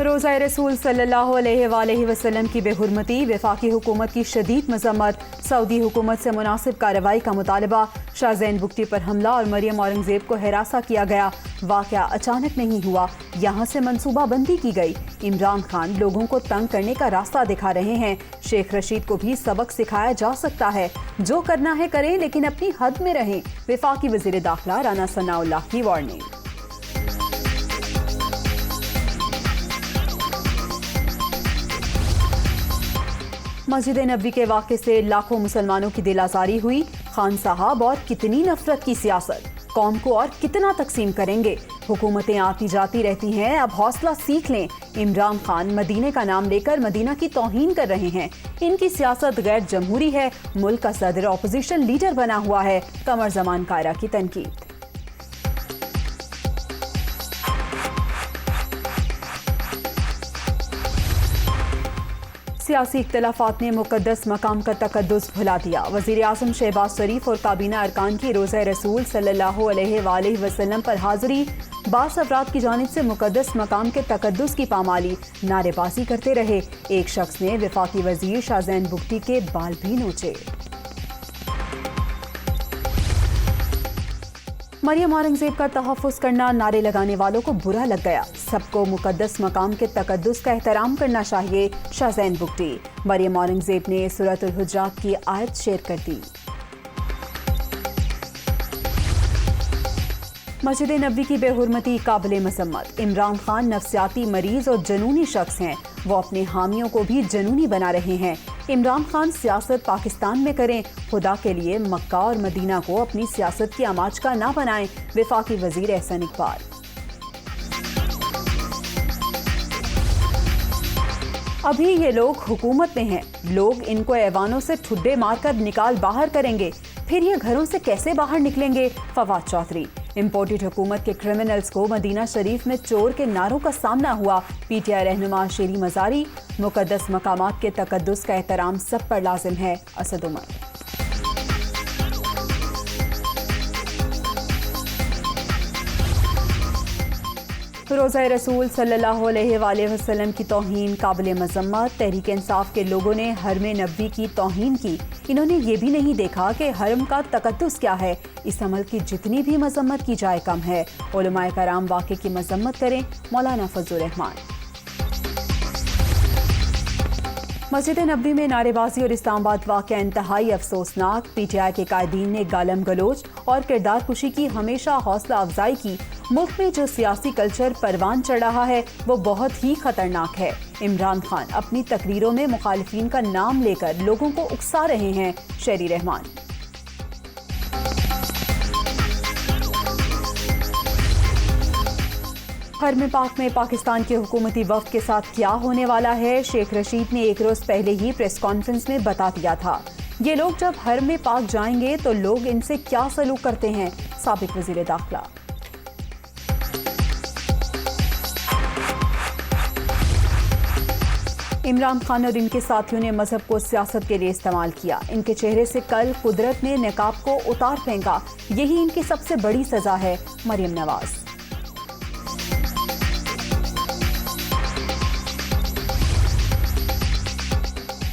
روزہ رسول صلی اللہ علیہ وآلہ وسلم کی بے حرمتی، وفاقی حکومت کی شدید مذمت، سعودی حکومت سے مناسب کارروائی کا مطالبہ، شاہ زین بگٹی پر حملہ اور مریم اورنگزیب کو ہراساں کیا گیا۔ واقعہ اچانک نہیں ہوا، یہاں سے منصوبہ بندی کی گئی۔ عمران خان لوگوں کو تنگ کرنے کا راستہ دکھا رہے ہیں۔ شیخ رشید کو بھی سبق سکھایا جا سکتا ہے، جو کرنا ہے کریں لیکن اپنی حد میں رہیں۔ وفاقی وزیر داخلہ رانا ثناء اللہ کی وارننگ۔ مسجد نبوی کے واقعے سے لاکھوں مسلمانوں کی دل آزاری ہوئی۔ خان صاحب اور کتنی نفرت کی سیاست، قوم کو اور کتنا تقسیم کریں گے؟ حکومتیں آتی جاتی رہتی ہیں، اب حوصلہ سیکھ لیں۔ عمران خان مدینے کا نام لے کر مدینہ کی توہین کر رہے ہیں۔ ان کی سیاست غیر جمہوری ہے، ملک کا صدر اپوزیشن لیڈر بنا ہوا ہے۔ قمر زمان کائرہ کی تنقید۔ سیاسی اختلافات نے مقدس مقام کا تقدس بھلا دیا۔ وزیر اعظم شہباز شریف اور کابینہ ارکان کی روزہ رسول صلی اللہ علیہ وآلہ وسلم پر حاضری، بعض افراد کی جانب سے مقدس مقام کے تقدس کی پامالی، نعرے بازی کرتے رہے۔ ایک شخص نے وفاقی وزیر شاہ زین بگٹی کے بال بھی نوچے۔ مریم اورنگزیب کا تحفظ کرنا نعرے لگانے والوں کو برا لگ گیا۔ سب کو مقدس مقام کے تقدس کا احترام کرنا چاہیے، شاہ زین بگٹی۔ مریم اورنگزیب نے سورۃ الحجرات کی آیت شیئر کر دی۔ مسجد نبوی کی بے حرمتی قابل مذمت۔ عمران خان نفسیاتی مریض اور جنونی شخص ہیں، وہ اپنے حامیوں کو بھی جنونی بنا رہے ہیں۔ عمران خان سیاست پاکستان میں کریں، خدا کے لیے مکہ اور مدینہ کو اپنی سیاست کی آماج کا نہ بنائیں۔ وفاقی وزیر احسن اقبال۔ ابھی یہ لوگ حکومت میں ہیں، لوگ ان کو ایوانوں سے ٹھڈے مار کر نکال باہر کریں گے، پھر یہ گھروں سے کیسے باہر نکلیں گے؟ فواد چودھری۔ امپورٹڈ حکومت کے کرمنلز کو مدینہ شریف میں چور کے نعروں کا سامنا ہوا۔ پی ٹی آئی رہنما شیری مزاری۔ مقدس مقامات کے تقدس کا احترام سب پر لازم ہے، اسد عمر۔ روزہ رسول صلی اللہ علیہ وآلہ وسلم کی توہین قابل مذمت۔ تحریک انصاف کے لوگوں نے حرم نبوی کی توہین کی۔ انہوں نے یہ بھی نہیں دیکھا کہ حرم کا تقدس کیا ہے۔ اس عمل کی جتنی بھی مذمت کی جائے کم ہے۔ علماء کرام واقعے کی مذمت کریں، مولانا فضل الرحمان۔ مسجد نبوی میں نعرے بازی اور اسلام آباد واقعہ انتہائی افسوسناک۔ پی ٹی آئی کے قائدین نے گالم گلوچ اور کردار کشی کی ہمیشہ حوصلہ افزائی کی۔ ملک میں جو سیاسی کلچر پروان چڑھ رہا ہے وہ بہت ہی خطرناک ہے۔ عمران خان اپنی تقریروں میں مخالفین کا نام لے کر لوگوں کو اکسا رہے ہیں، شیری رحمان۔ حرم پاک میں پاکستان کے حکومتی وفد کے ساتھ کیا ہونے والا ہے؟ شیخ رشید نے ایک روز پہلے ہی پریس کانفرنس میں بتا دیا تھا۔ یہ لوگ جب حرم پاک جائیں گے تو لوگ ان سے کیا سلوک کرتے ہیں؟ سابق وزیر داخلہ۔ عمران خان اور ان کے ساتھیوں نے مذہب کو سیاست کے لیے استعمال کیا۔ ان کے چہرے سے کل قدرت نے نقاب کو اتار پھینکا، یہی ان کی سب سے بڑی سزا ہے، مریم نواز۔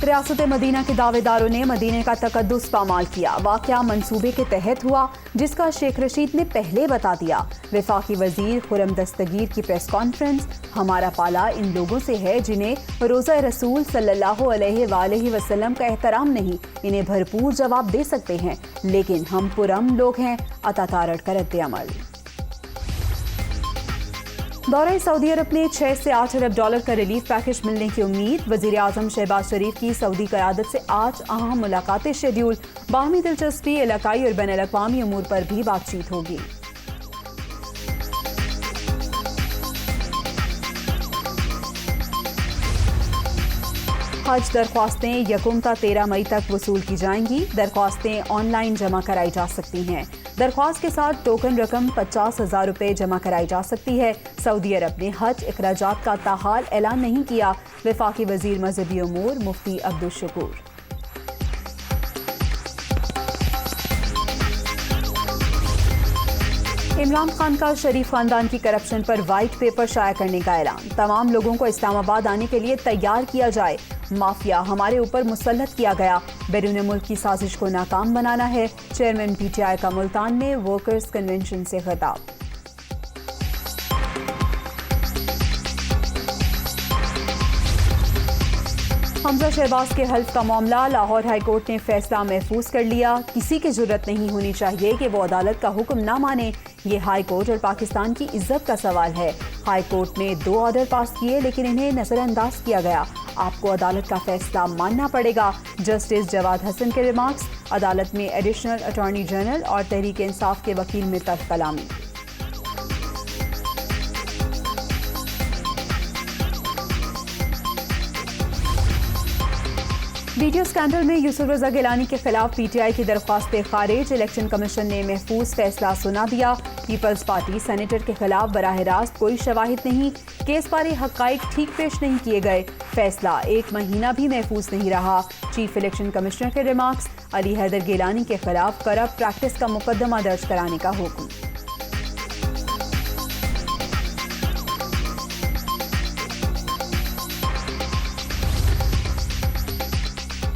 ریاست مدینہ کے دعوے داروں نے مدینے کا تقدس پامال کیا۔ واقعہ منصوبے کے تحت ہوا، جس کا شیخ رشید نے پہلے بتا دیا۔ وفاقی وزیر خرم دستگیر کی پریس کانفرنس۔ ہمارا پالا ان لوگوں سے ہے جنہیں روزہ رسول صلی اللہ علیہ وآلہ وسلم کا احترام نہیں۔ انہیں بھرپور جواب دے سکتے ہیں، لیکن ہم پرامن لوگ ہیں۔ عطا تارڑ کا رد عمل۔ دورہ سعودی عرب میں 6 سے 8 ارب ڈالر کا ریلیف پیکج ملنے کی امید۔ وزیر اعظم شہباز شریف کی سعودی قیادت سے آج اہم ملاقاتیں شیڈول۔ باہمی دلچسپی، علاقائی اور بین الاقوامی امور پر بھی بات چیت ہوگی۔ حج درخواستیں 1 تا 13 مئی تک وصول کی جائیں گی۔ درخواستیں آن لائن جمع کرائی جا سکتی ہیں۔ درخواست کے ساتھ ٹوکن رقم 50,000 روپے جمع کرائی جا سکتی ہے۔ سعودی عرب نے حج اخراجات کا تاحال اعلان نہیں کیا۔ وفاقی وزیر مذہبی امور مفتی عبدالشکور۔ عمران خان کا شریف خاندان کی کرپشن پر وائٹ پیپر شائع کرنے کا اعلان، تمام لوگوں کو اسلام آباد آنے کے لیے تیار کیا جائے، مافیا ہمارے اوپر مسلط کیا گیا، بیرون ملک کی سازش کو ناکام بنانا ہے، چیئرمین پی ٹی آئی کا ملتان میں ورکرز کنونشن سے خطاب۔ حمزہ شہباز کے حلف کا معاملہ، لاہور ہائی کورٹ نے فیصلہ محفوظ کر لیا، کسی کی جرت نہیں ہونی چاہیے کہ وہ عدالت کا حکم نہ مانے، یہ ہائی کورٹ اور پاکستان کی عزت کا سوال ہے۔ ہائی کورٹ نے 2 آرڈر پاس کیے لیکن انہیں نظر انداز کیا گیا، آپ کو عدالت کا فیصلہ ماننا پڑے گا۔ جسٹس جواد حسن کے ریمارکس، عدالت میں ایڈیشنل اٹارنی جنرل اور تحریک انصاف کے وکیل میں ترک کلامی۔ ویڈیو سکینڈل میں یوسف رضا گیلانی کے خلاف پی ٹی آئی کی درخواست خارج، الیکشن کمیشن نے محفوظ فیصلہ سنا دیا، پیپلز پارٹی سینیٹر کے خلاف براہ راست کوئی شواہد نہیں، کیس بارے حقائق ٹھیک پیش نہیں کیے گئے، فیصلہ 1 مہینہ بھی محفوظ نہیں رہا۔ چیف الیکشن کمشنر کے ریمارکس، علی حیدر گیلانی کے خلاف کرپٹ پریکٹس کا مقدمہ درج کرانے کا حکم۔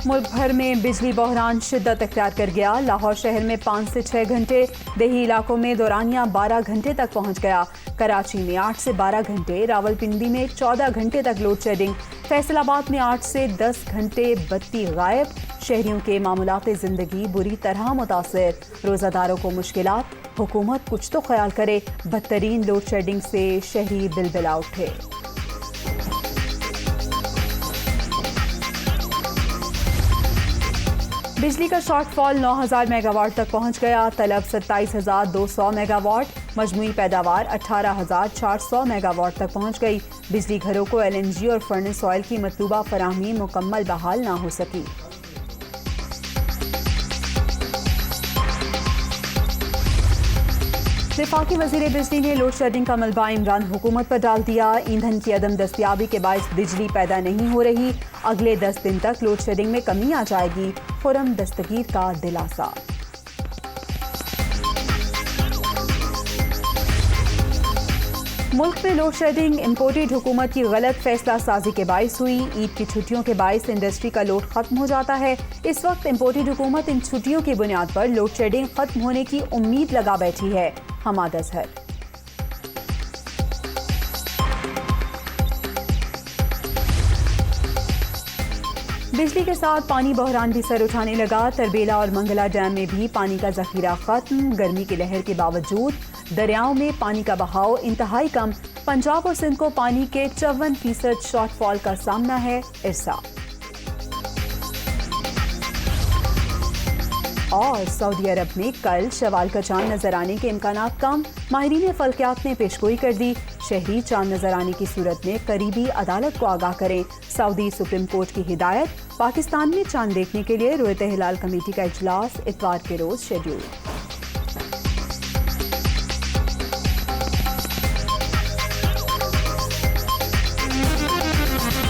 ملک بھر میں بجلی بحران شدت اختیار کر گیا، لاہور شہر میں 5 سے 6 گھنٹے، دیہی علاقوں میں دورانیہ 12 گھنٹے تک پہنچ گیا، کراچی میں 8 سے 12 گھنٹے، راولپنڈی میں 14 گھنٹے تک لوڈ شیڈنگ، فیصل آباد میں 8 سے 10 گھنٹے بتی غائب، شہریوں کے معمولات زندگی بری طرح متاثر، روزہ داروں کو مشکلات، حکومت کچھ تو خیال کرے، بدترین لوڈ شیڈنگ سے شہری بلبلا اٹھے۔ بجلی کا شارٹ فال 9000 میگا واٹ تک پہنچ گیا، طلب 27200 میگا واٹ، مجموعی پیداوار 18400 میگا واٹ تک پہنچ گئی، بجلی گھروں کو LNG اور فرنس آئل کی مطلوبہ فراہمی مکمل بحال نہ ہو سکی۔ وفاقی وزیر بجلی نے لوڈ شیڈنگ کا ملبہ عمران حکومت پر ڈال دیا، ایندھن کی عدم دستیابی کے باعث بجلی پیدا نہیں ہو رہی، اگلے 10 دن تک لوڈ شیڈنگ میں کمی آ جائے گی، خرم دستگیر کا دلاسا۔ ملک میں لوڈ شیڈنگ امپورٹڈ حکومت کی غلط فیصلہ سازی کے باعث ہوئی، عید کی چھٹیوں کے باعث انڈسٹری کا لوڈ ختم ہو جاتا ہے، اس وقت امپورٹڈ حکومت ان چھٹیوں کی بنیاد پر لوڈ شیڈنگ ختم ہونے کی امید لگا بیٹھی ہے۔ حماد اظہر۔ بجلی کے ساتھ پانی بحران بھی سر اٹھانے لگا، تربیلا اور منگلا ڈیم میں بھی پانی کا ذخیرہ ختم، گرمی کی لہر کے باوجود دریاؤں میں پانی کا بہاؤ انتہائی کم، پنجاب اور سندھ کو پانی کے 54% شارٹ فال کا سامنا ہے، ارسال۔ اور سعودی عرب میں کل شوال کا چاند نظر آنے کے امکانات کم، ماہرین فلکیات نے پیشگوئی کر دی، شہری چاند نظر آنے کی صورت میں قریبی عدالت کو آگاہ کریں، سعودی سپریم کورٹ کی ہدایت، پاکستان میں چاند دیکھنے کے لیے رؤیت ہلال کمیٹی کا اجلاس اتوار کے روز شیڈول۔